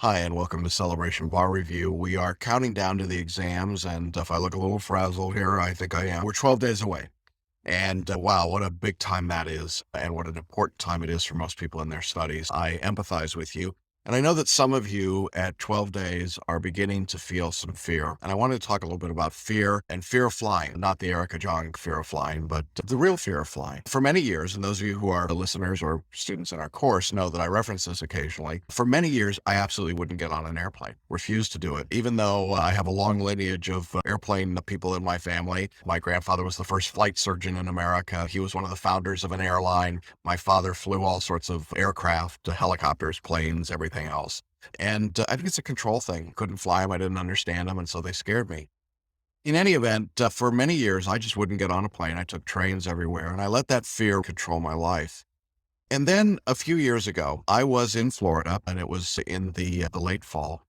Hi, and welcome to Celebration Bar Review. We are counting down to the exams, and if I look a little frazzled here, I think I am. We're 12 days away. And wow, what a big time that is, and what an important time it is for most people in their studies. I empathize with you. And I know that some of you at 12 days are beginning to feel some fear. And I wanted to talk a little bit about fear and fear of flying, not the Erica Jong fear of flying, but the real fear of flying. For many years, and those of you who are listeners or students in our course know that I reference this occasionally, for many years, I absolutely wouldn't get on an airplane, refused to do it, even though I have a long lineage of airplane people in my family. My grandfather was the first flight surgeon in America. He was one of the founders of an airline. My father flew all sorts of aircraft, helicopters, planes, everything else. And I think it's a control thing. Couldn't fly them. I didn't understand them. And so they scared me. In any event, for many years, I just wouldn't get on a plane. I took trains everywhere and I let that fear control my life. And then a few years ago, I was in Florida and it was in the late fall.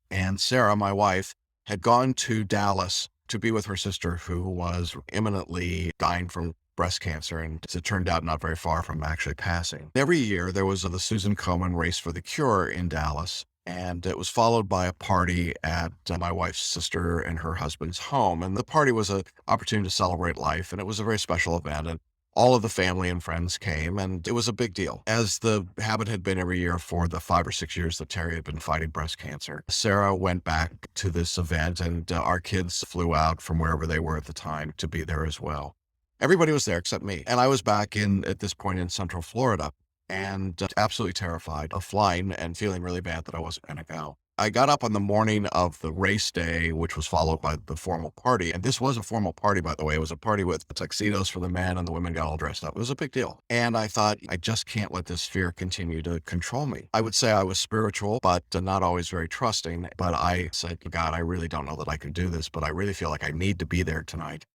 And Sarah, my wife, had gone to Dallas to be with her sister who was imminently dying from breast cancer, and as it turned out, not very far from actually passing. Every year, there was the Susan Komen Race for the Cure in Dallas, and it was followed by a party at my wife's sister and her husband's home. And the party was an opportunity to celebrate life, and it was a very special event. And all of the family and friends came, and it was a big deal. As the habit had been every year for the 5 or 6 years that Terry had been fighting breast cancer, Sarah went back to this event, and our kids flew out from wherever they were at the time to be there as well. Everybody was there except me. And I was back at this point in Central Florida, and absolutely terrified of flying and feeling really bad that I wasn't going to go. I got up on the morning of the race day, which was followed by the formal party. And this was a formal party, by the way. It was a party with tuxedos for the men, and the women got all dressed up. It was a big deal. And I thought, I just can't let this fear continue to control me. I would say I was spiritual, but not always very trusting. But I said, God, I really don't know that I can do this, but I really feel like I need to be there tonight.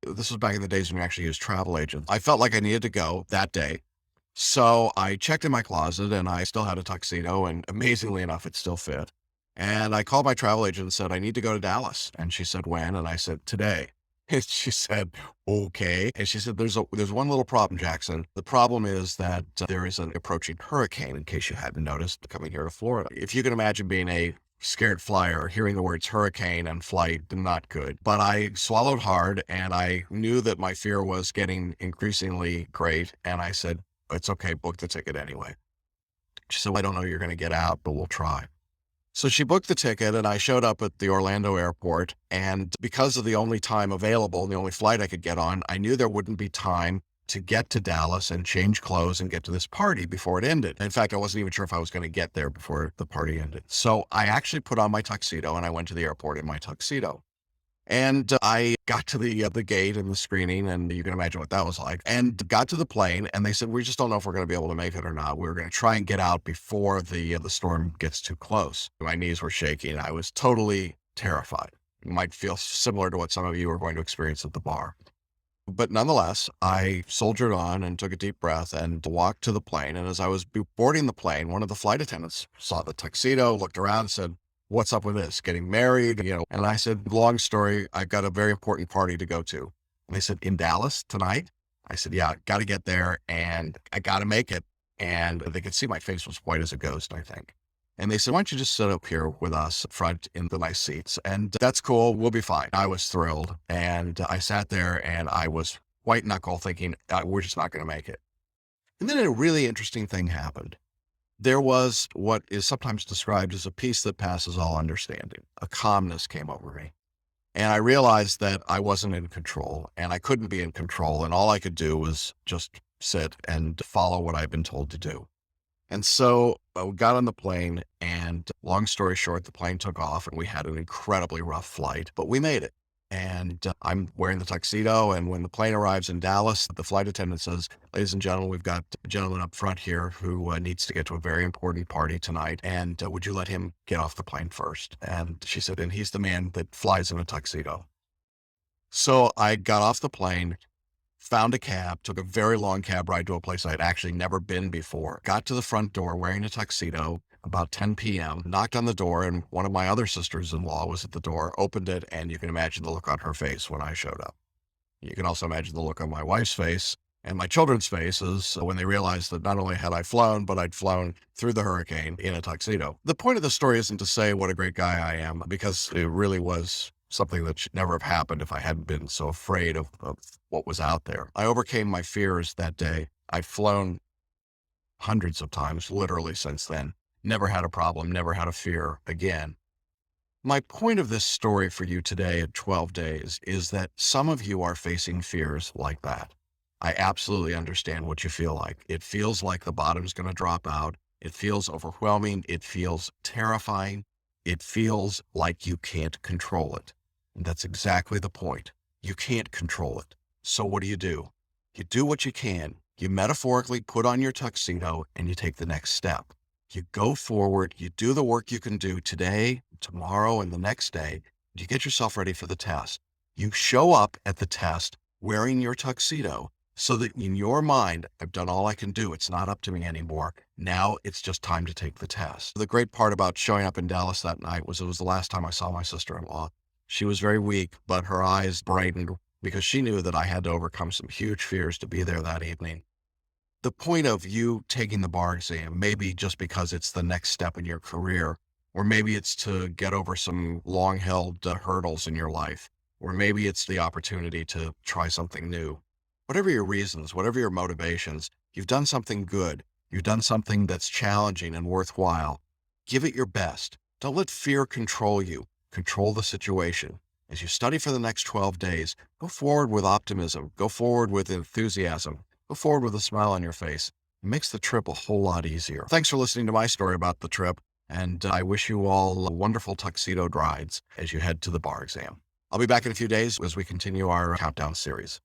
This was back in the days when we actually used travel agents. I felt like I needed to go that day. So I checked in my closet and I still had a tuxedo, and amazingly enough, it still fit. And I called my travel agent and said, I need to go to Dallas. And she said, when? And I said, today. And she said, okay. And she said, there's one little problem, Jackson. The problem is that there is an approaching hurricane, in case you hadn't noticed, coming here to Florida. If you can imagine being a scared flyer, hearing the words hurricane and flight, not good. But I swallowed hard, and I knew that my fear was getting increasingly great. And I said, it's okay, book the ticket anyway. She said, well, I don't know you're going to get out, but we'll try. So she booked the ticket, and I showed up at the Orlando airport. And because of the only time available and the only flight I could get on, I knew there wouldn't be time to get to Dallas and change clothes and get to this party before it ended. In fact, I wasn't even sure if I was going to get there before the party ended. So I actually put on my tuxedo and I went to the airport in my tuxedo. And I got to the gate and the screening, and you can imagine what that was like, and got to the plane, and they said, we just don't know if we're going to be able to make it or not. We were going to try and get out before the storm gets too close. My knees were shaking. I was totally terrified. You might feel similar to what some of you are going to experience at the bar. But nonetheless, I soldiered on and took a deep breath and walked to the plane. And as I was boarding the plane, one of the flight attendants saw the tuxedo, looked around and said, what's up with this? Getting married, And I said, long story, I've got a very important party to go to. And they said, in Dallas tonight? I said, yeah, got to get there and I got to make it. And they could see my face was white as a ghost, I think. And they said, why don't you just sit up here with us up front in the nice seats? And that's cool. We'll be fine. I was thrilled. And I sat there and I was white knuckle thinking, we're just not going to make it. And then a really interesting thing happened. There was what is sometimes described as a peace that passes all understanding. A calmness came over me. And I realized that I wasn't in control and I couldn't be in control. And all I could do was just sit and follow what I'd been told to do. And so we got on the plane, and long story short, the plane took off and we had an incredibly rough flight, but we made it. And I'm wearing the tuxedo. And when the plane arrives in Dallas, the flight attendant says, ladies and gentlemen, we've got a gentleman up front here who needs to get to a very important party tonight. And would you let him get off the plane first? And she said, and he's the man that flies in a tuxedo. So I got off the plane, found a cab, took a very long cab ride to a place I had actually never been before, got to the front door wearing a tuxedo about 10 p.m., knocked on the door, and one of my other sisters-in-law was at the door, opened it, and you can imagine the look on her face when I showed up. You can also imagine the look on my wife's face And my children's faces when they realized that not only had I flown, but I'd flown through the hurricane in a tuxedo. The point of the story isn't to say what a great guy I am, because it really was something that should never have happened if I hadn't been so afraid of what was out there. I overcame my fears that day. I've flown hundreds of times, literally, since then. Never had a problem, never had a fear again. My point of this story for you today at 12 days is that some of you are facing fears like that. I absolutely understand what you feel like. It feels like the bottom's going to drop out. It feels overwhelming. It feels terrifying. It feels like you can't control it. And that's exactly the point. You can't control it. So what do? You do what you can. You metaphorically put on your tuxedo and you take the next step. You go forward, you do the work you can do today, tomorrow, and the next day. You get yourself ready for the test. You show up at the test wearing your tuxedo so that in your mind, I've done all I can do. It's not up to me anymore. Now it's just time to take the test. The great part about showing up in Dallas that night was it was the last time I saw my sister-in-law. She was very weak, but her eyes brightened because she knew that I had to overcome some huge fears to be there that evening. The point of you taking the bar exam, maybe just because it's the next step in your career, or maybe it's to get over some long-held hurdles in your life, or maybe it's the opportunity to try something new. Whatever your reasons, whatever your motivations, you've done something good. You've done something that's challenging and worthwhile. Give it your best. Don't let fear control you. Control the situation. As you study for the next 12 days, go forward with optimism. Go forward with enthusiasm. Go forward with a smile on your face. It makes the trip a whole lot easier. Thanks for listening to my story about the trip, and I wish you all wonderful tuxedo rides as you head to the bar exam. I'll be back in a few days as we continue our countdown series.